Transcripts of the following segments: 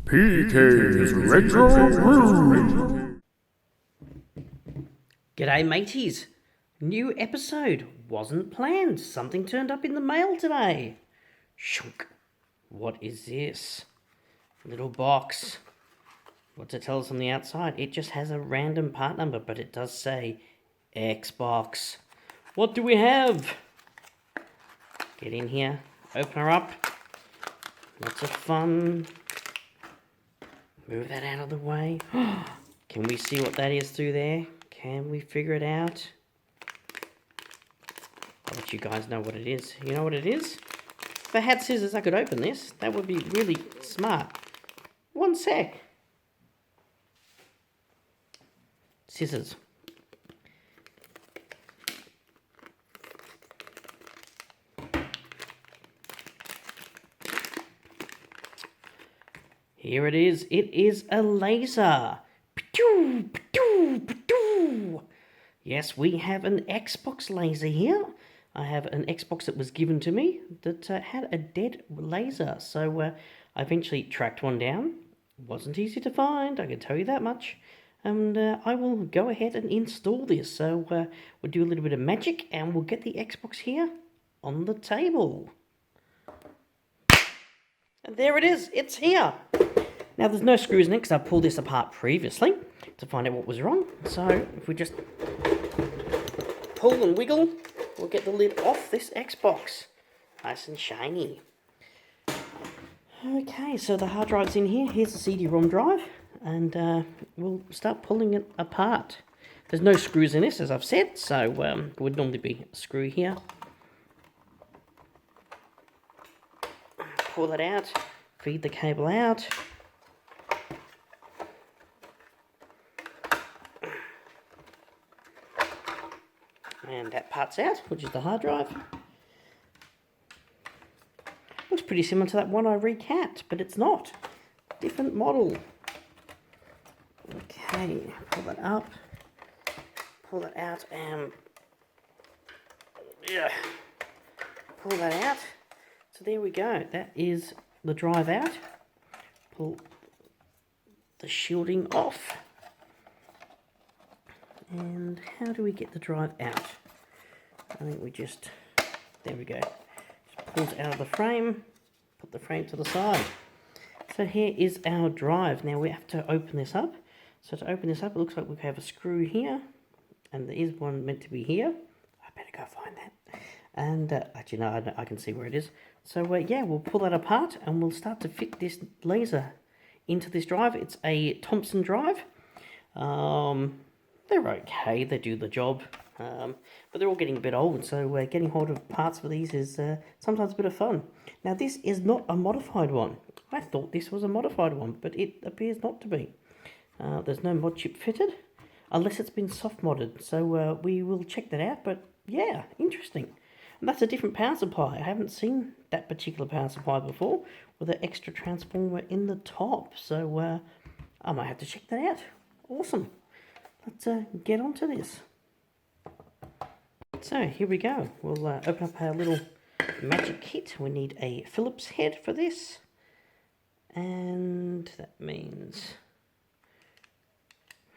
PK's Retro Room. G'day mateys, new episode, wasn't planned, something turned up in the mail today. Shunk, what is this? Little box. What's it tell us on the outside? It just has a random part number, but it does say Xbox. What do we have? Get in here, open her up. Lots of fun. Move that out of the way. Can we see what that is through there? Can we figure it out? I'll let you guys know what it is. You know what it is? If I had scissors, I could open this. That would be really smart. One sec. Scissors. Here it is. It is a laser. Yes, we have an Xbox laser here. I have an Xbox that was given to me that had a dead laser. So I eventually tracked one down. It wasn't easy to find, I can tell you that much. And I will go ahead and install this. So we'll do a little bit of magic and we'll get the Xbox here on the table. And there it is, it's here. Now there's no screws in it because I pulled this apart previously to find out what was wrong. So if we just pull and wiggle, we'll get the lid off this Xbox. Nice and shiny. Okay, so the hard drive's in here. Here's the CD-ROM drive. And we'll start pulling it apart. There's no screws in this, as I've said. So it would normally be a screw here. Pull that out. Feed the cable out. And that part's out, which is the hard drive. Looks pretty similar to that one I recapped, but it's not. Different model. Okay, pull that up. Pull that out and... yeah, pull that out. So there we go. That is the drive out. Pull the shielding off. And how do we get the drive out? I think we just, there we go. Just pulls it out of the frame, put the frame to the side. So here is our drive. Now we have to open this up. So to open this up, it looks like we have a screw here, and there is one meant to be here. I better go find that. And actually, no, I can see where it is. So yeah, we'll pull that apart, and we'll start to fit this laser into this drive. It's a Thomson drive. They're okay, they do the job, but they're all getting a bit old, so getting hold of parts for these is sometimes a bit of fun. Now this is not a modified one. I thought this was a modified one, but it appears not to be. There's no mod chip fitted, unless it's been soft modded, so we will check that out, but yeah, interesting. And that's a different power supply. I haven't seen that particular power supply before, with an extra transformer in the top, so I might have to check that out. Awesome. Let's get on to this. So here we go. We'll open up our little magic kit. We need a Phillips head for this. And that means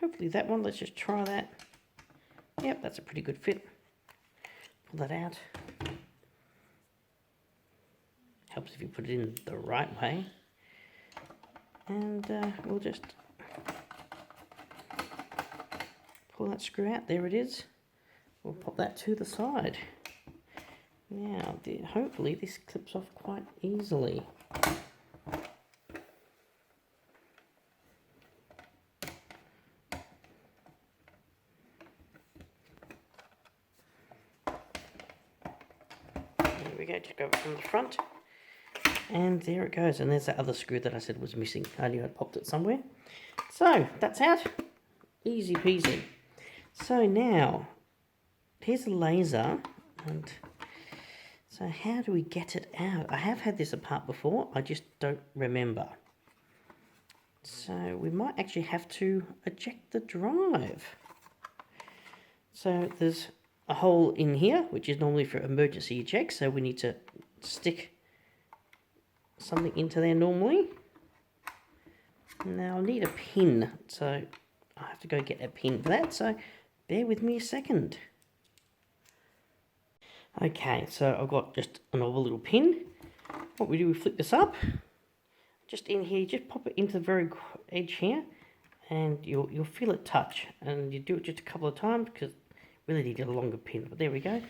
hopefully that one. Let's just try that. Yep, that's a pretty good fit. Pull that out. Helps if you put it in the right way. And we'll just pull that screw out. There it is. We'll pop that to the side. Now, hopefully this clips off quite easily. There we go, just go from the front. And there it goes. And there's that other screw that I said was missing. I knew I'd popped it somewhere. So, that's out. Easy peasy. So now, here's a laser, and so how do we get it out? I have had this apart before, I just don't remember. So we might actually have to eject the drive. So there's a hole in here, which is normally for emergency eject, so we need to stick something into there normally. Now I'll need a pin, so I have to go get a pin for that, so bear with me a second. Okay, so I've got just another little pin. What we do, we flip this up, just in here, just pop it into the very edge here, and you'll feel it touch, and you do it just a couple of times because really need a longer pin, but there we go.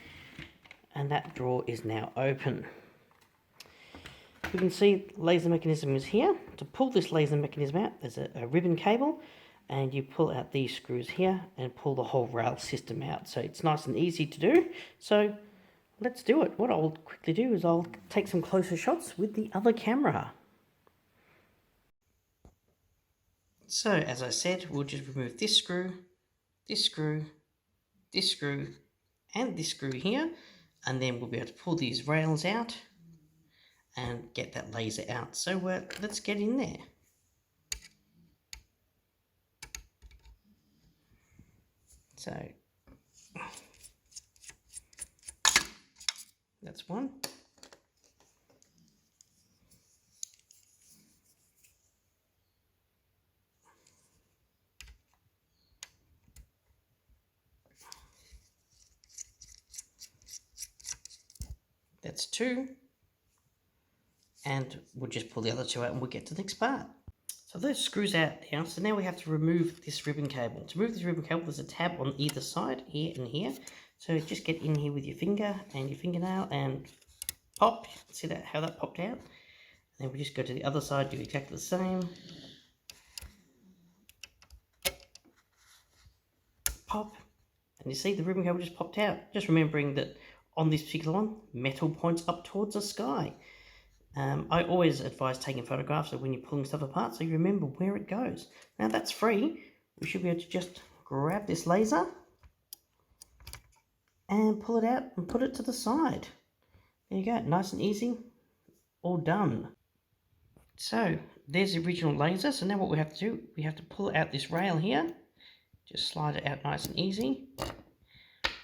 And that drawer is now open. You can see laser mechanism is here. To pull this laser mechanism out, there's a ribbon cable, and you pull out these screws here and pull the whole rail system out. So it's nice and easy to do. So let's do it. What I'll quickly do is I'll take some closer shots with the other camera. So as I said, we'll just remove this screw, this screw, this screw, and this screw here, and then we'll be able to pull these rails out and get that laser out. So let's get in there. So that's one. That's two. And we'll just pull the other two out and we'll get to the next part. So those screws out now, so now we have to remove this ribbon cable. To remove this ribbon cable, there's a tab on either side, here and here. So just get in here with your finger and your fingernail and pop. See that, how that popped out? And then we just go to the other side, do exactly the same. Pop. And you see the ribbon cable just popped out. Just remembering that on this particular one, metal points up towards the sky. I always advise taking photographs of when you're pulling stuff apart so you remember where it goes. Now that's free. We should be able to just grab this laser and pull it out and put it to the side. There you go, nice and easy, all done. So there's the original laser. So now what we have to do, we have to pull out this rail here. Just slide it out nice and easy.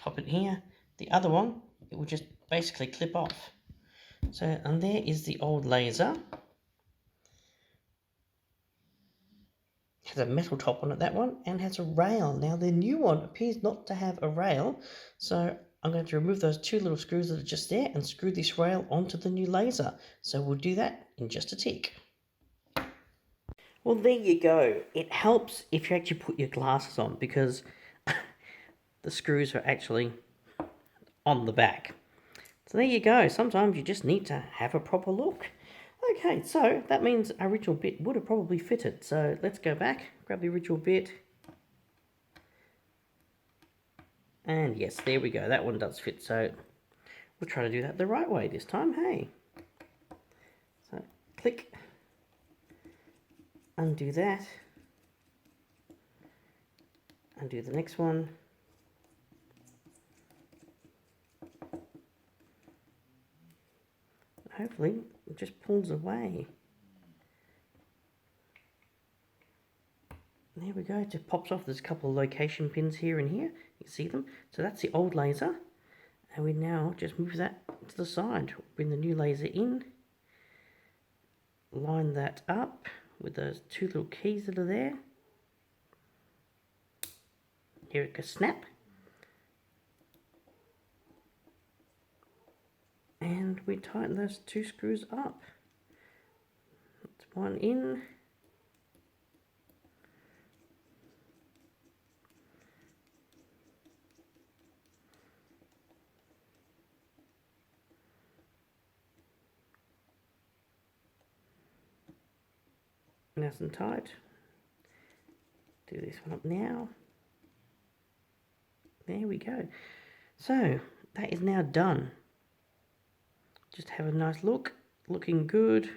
Pop it here. The other one, it will just basically clip off. So, and there is the old laser. Has a metal top on it, that one, and has a rail. Now the new one appears not to have a rail, so I'm going to remove those two little screws that are just there and screw this rail onto the new laser. So we'll do that in just a tick. Well, there you go. It helps if you actually put your glasses on because the screws are actually on the back. So there you go. Sometimes you just need to have a proper look. Okay, so that means our original bit would have probably fitted. So let's go back, grab the original bit. And yes, there we go. That one does fit. So we'll try to do that the right way this time, hey. So click, undo that, undo the next one. Hopefully it just pulls away. There we go, it just pops off. There's a couple of location pins here and here. You can see them. So that's the old laser. And we now just move that to the side. Bring the new laser in. Line that up with those two little keys that are there. Here it goes, snap. And we tighten those two screws up. That's one in. Nice and tight. Do this one up now. There we go. So that is now done. Just have a nice look, looking good.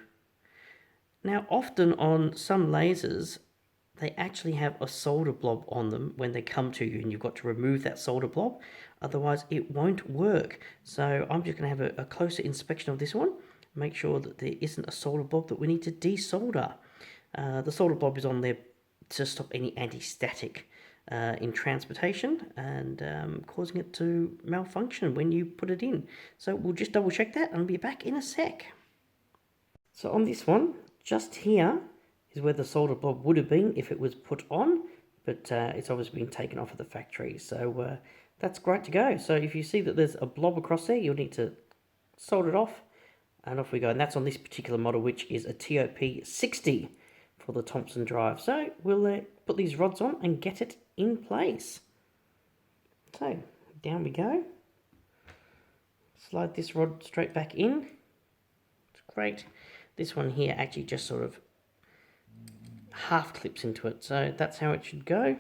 Now often on some lasers, they actually have a solder blob on them when they come to you and you've got to remove that solder blob, otherwise it won't work. So I'm just going to have a closer inspection of this one, make sure that there isn't a solder blob that we need to desolder. The solder blob is on there to stop any anti-static in transportation and causing it to malfunction when you put it in. So we'll just double check that and be back in a sec. So on this one, just here, is where the solder blob would have been if it was put on, but it's obviously been taken off of the factory. So that's great to go. So if you see that there's a blob across there, you'll need to solder it off, and off we go. And that's on this particular model, which is a TOP 60 for the Thomson drive. So we'll put these rods on and get it in place. So down we go. Slide this rod straight back in. It's great. This one here actually just sort of half clips into it, so that's how it should go.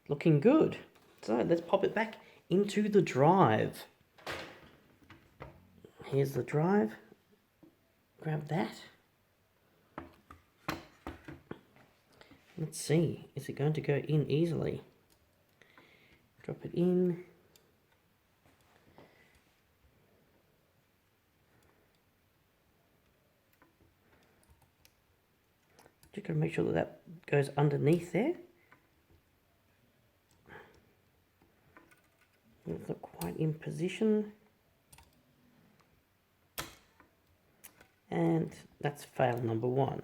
Looking good. So let's pop it back into the drive. Here's the drive. Grab that. Let's see, is it going to go in easily? Drop it in. Just got to make sure that that goes underneath there. It's not quite in position. And that's fail number one.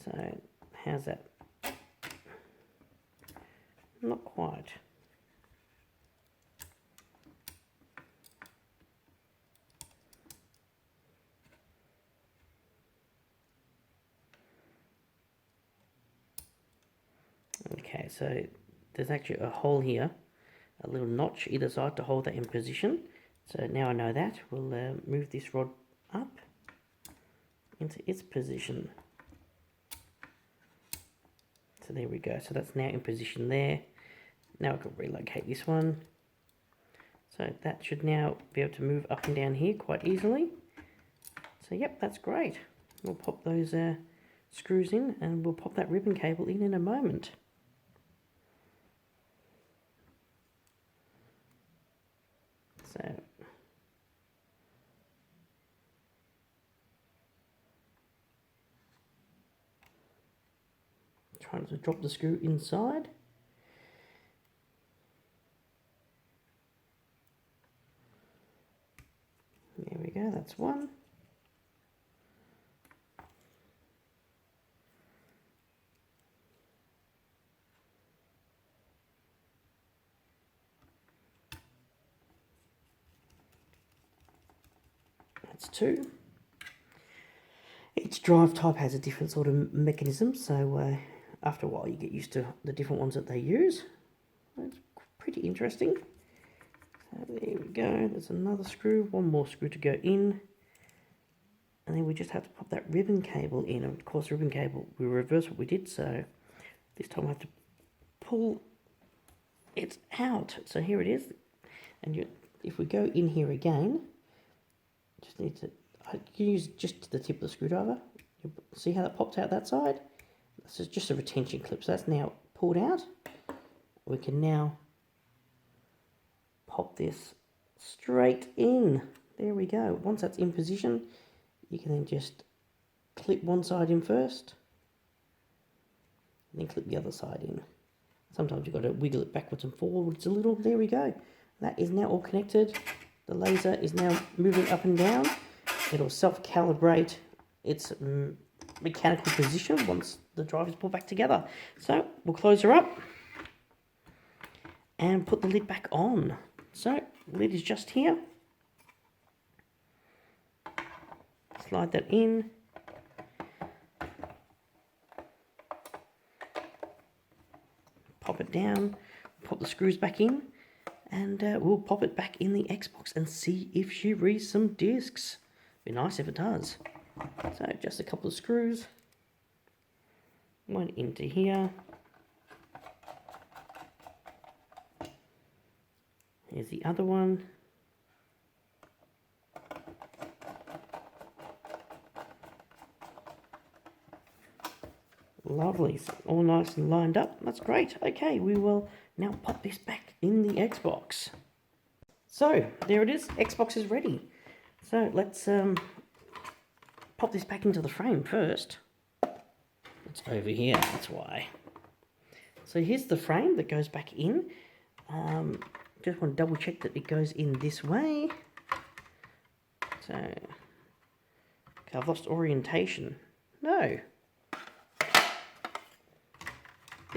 So how's that? Not quite. Okay, so there's actually a hole here, a little notch either side to hold that in position. So now I know that, we'll move this rod up into its position. So there we go, so that's now in position there. Now I can relocate this one. So that should now be able to move up and down here quite easily. So yep, that's great. We'll pop those screws in, and we'll pop that ribbon cable in a moment. So trying to drop the screw inside. There we go, that's one. That's two. Each drive type has a different sort of mechanism, so after a while you get used to the different ones that they use. It's pretty interesting. So there we go, there's another screw, one more screw to go in. And then we just have to pop that ribbon cable in. And of course, ribbon cable, we reverse what we did, so this time I have to pull it out. So here it is. And if we go in here again, just need to, I can use just the tip of the screwdriver. You see how that pops out that side? This is just a retention clip, so that's now pulled out. We can now pop this straight in. There we go. Once that's in position, you can then just clip one side in first, and then clip the other side in. Sometimes you've got to wiggle it backwards and forwards a little. There we go. That is now all connected. The laser is now moving up and down. It'll self-calibrate its mechanical position once the drive is pulled back together. So we'll close her up and put the lid back on. So the lid is just here. Slide that in. Pop it down, pop the screws back in, and we'll pop it back in the Xbox and see if she reads some discs. Be nice if it does. So just a couple of screws, one into here. Here's the other one. Lovely, so all nice and lined up. That's great. Okay, we will now pop this back in the Xbox. So there it is. Xbox is ready. So let's pop this back into the frame first. It's over here, that's why. So here's the frame that goes back in. Just want to double check that it goes in this way. So, okay, I've lost orientation. No.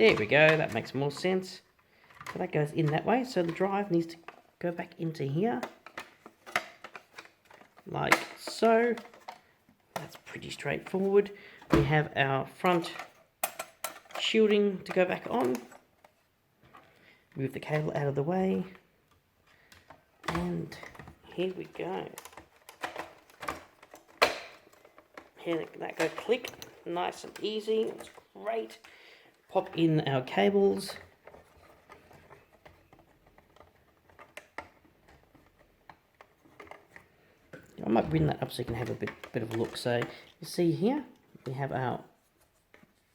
There we go, that makes more sense. So that goes in that way, so the drive needs to go back into here. Like so. That's pretty straightforward. We have our front shielding to go back on. Move the cable out of the way. And here we go. Here that go click. Nice and easy. It's great. Pop in our cables. I might bring that up so you can have a bit of a look. So you see here, we have our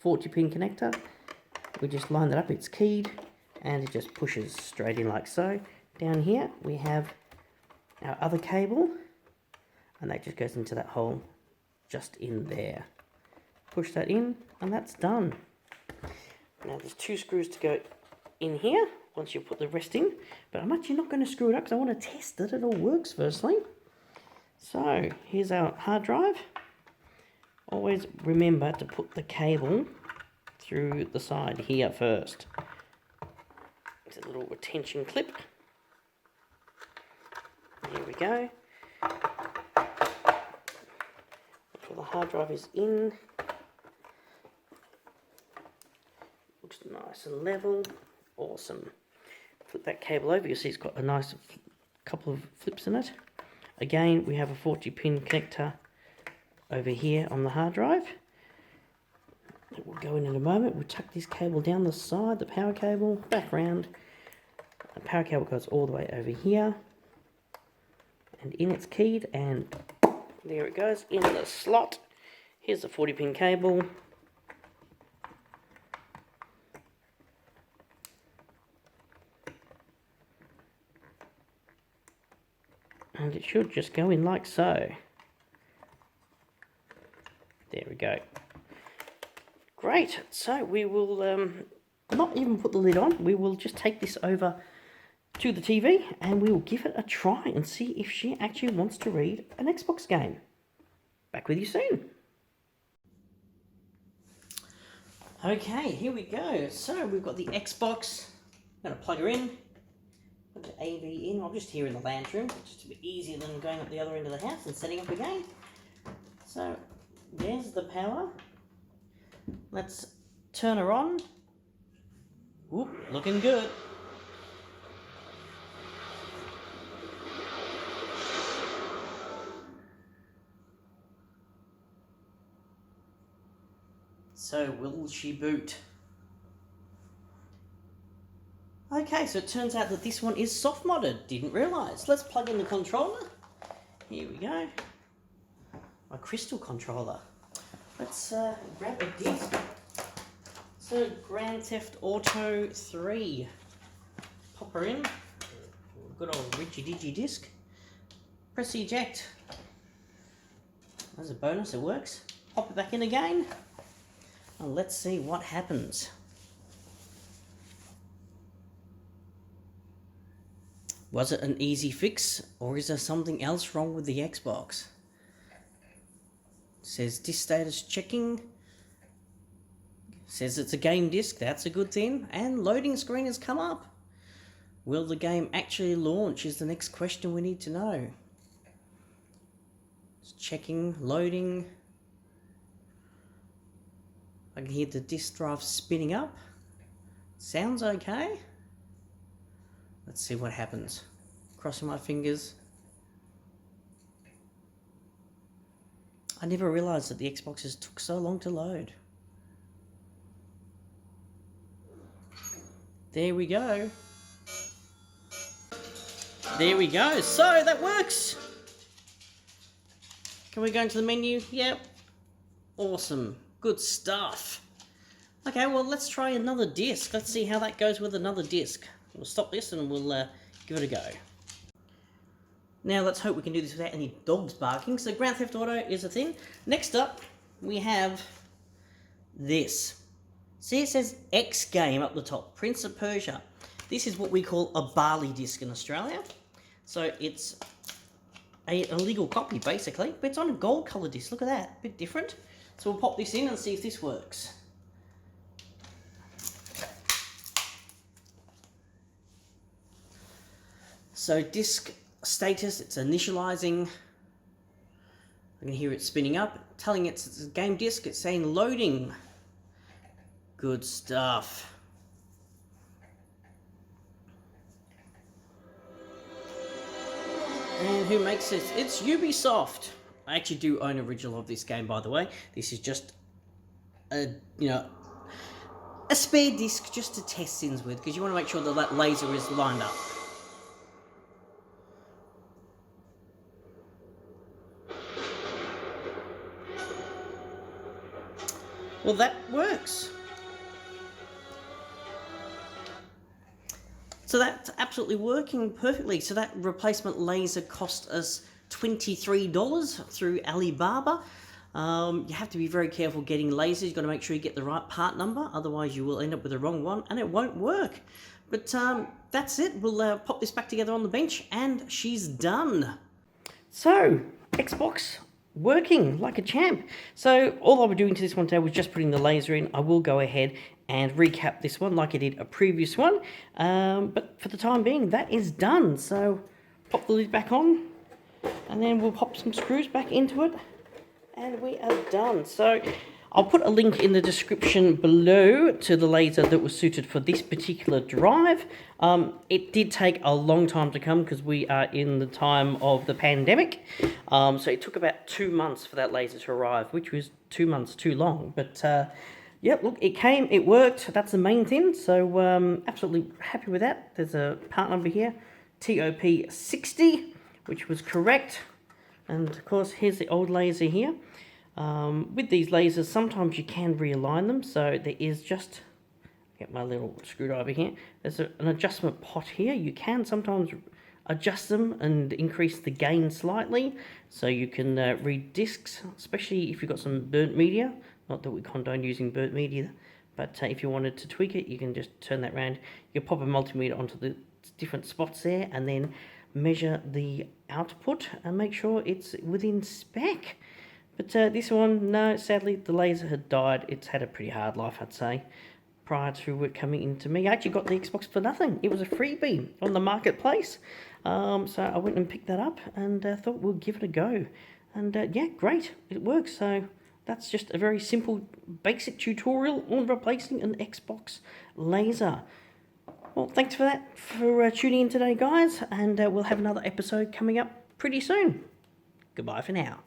40-pin connector. We just line that up, it's keyed, and it just pushes straight in like so. Down here, we have our other cable, and that just goes into that hole just in there. Push that in, and that's done. Now there's 2 screws to go in here, once you put the rest in, but I'm actually not going to screw it up because I want to test that it all works firstly. So, here's our hard drive. Always remember to put the cable through the side here first. It's a little retention clip. There we go. Make sure the hard drive is in. Looks nice and level. Awesome. Flip that cable over. You'll see it's got a nice couple of flips in it. Again, we have a 40-pin connector over here on the hard drive. It will go in a moment. We'll tuck this cable down the side, the power cable, back round. The power cable goes all the way over here. And in it's keyed, and there it goes in the slot. Here's the 40-pin cable. And it should just go in like so. There we go. Great. So we will not even put the lid on. We will just take this over to the TV and we will give it a try and see if she actually wants to read an Xbox game. Back with you soon. Okay, here we go. So we've got the Xbox. I'm going to plug her in. Put the AV in. I'm just here in the lounge room. It's just a bit easier than going up the other end of the house and setting up again. So there's the power. Let's turn her on. Whoop, looking good. So will she boot? Okay, so it turns out that this one is soft modded. Didn't realise. Let's plug in the controller. Here we go. My crystal controller. Let's grab a disc. So Grand Theft Auto 3. Pop her in. Good old Richie Digi disc. Press eject. There's a bonus, it works. Pop it back in again. And let's see what happens. Was it an easy fix, or is there something else wrong with the Xbox? It says disk status checking. Says it's a game disc, that's a good thing. And loading screen has come up. Will the game actually launch is the next question we need to know. It's checking, loading. I can hear the disk drive spinning up. Sounds okay. Let's see what happens. Crossing my fingers. I never realised that the Xboxes took so long to load. There we go. There we go. So that works. Can we go into the menu? Yep. Awesome. Good stuff. Okay, well, let's try another disc. Let's see how that goes with another disc. We'll stop this and we'll give it a go. Now, let's hope we can do this without any dogs barking. So, Grand Theft Auto is a thing. Next up, we have this. See, it says X game up the top. Prince of Persia. This is what we call a Bali disc in Australia. So, it's a illegal copy, basically. But it's on a gold colour disc. Look at that. A bit different. So, we'll pop this in and see if this works. So disk status, it's initializing. I can hear it spinning up, telling it's a game disk, it's saying loading. Good stuff. And who makes it? It's Ubisoft. I actually do own an original of this game, by the way. This is just a, a spare disc just to test things with, because you want to make sure that that laser is lined up. Well, that works. So that's absolutely working perfectly. So that replacement laser cost us $23 through Alibaba. You have to be very careful getting lasers. You've got to make sure you get the right part number, otherwise you will end up with the wrong one and it won't work. But that's it. We'll pop this back together on the bench and she's done. So, Xbox working like a champ. So all I was doing to this one today was just putting the laser in. I will go ahead and recap this one like I did a previous one. But for the time being, that is done. So pop the lid back on and then we'll pop some screws back into it. And we are done. So I'll put a link in the description below to the laser that was suited for this particular drive. It did take a long time to come because we are in the time of the pandemic. So it took about 2 months for that laser to arrive, which was 2 months too long. But yeah, look, it came, it worked. That's the main thing. So absolutely happy with that. There's a part number here, TOP60, which was correct. And of course, here's the old laser here. With these lasers, sometimes you can realign them. So there is just, get my little screwdriver here. There's an adjustment pot here. You can sometimes adjust them and increase the gain slightly. So you can read discs, especially if you've got some burnt media. Not that we condone using burnt media, but if you wanted to tweak it, you can just turn that around. You can pop a multimeter onto the different spots there and then measure the output and make sure it's within spec. But this one, no, sadly the laser had died. It's had a pretty hard life, I'd say, prior to it coming into me. I actually got the Xbox for nothing. It was a freebie on the marketplace. So I went and picked that up and thought we'll give it a go. And yeah, great, it works. So that's just a very simple, basic tutorial on replacing an Xbox laser. Well, thanks for tuning in today, guys, and we'll have another episode coming up pretty soon. Goodbye for now.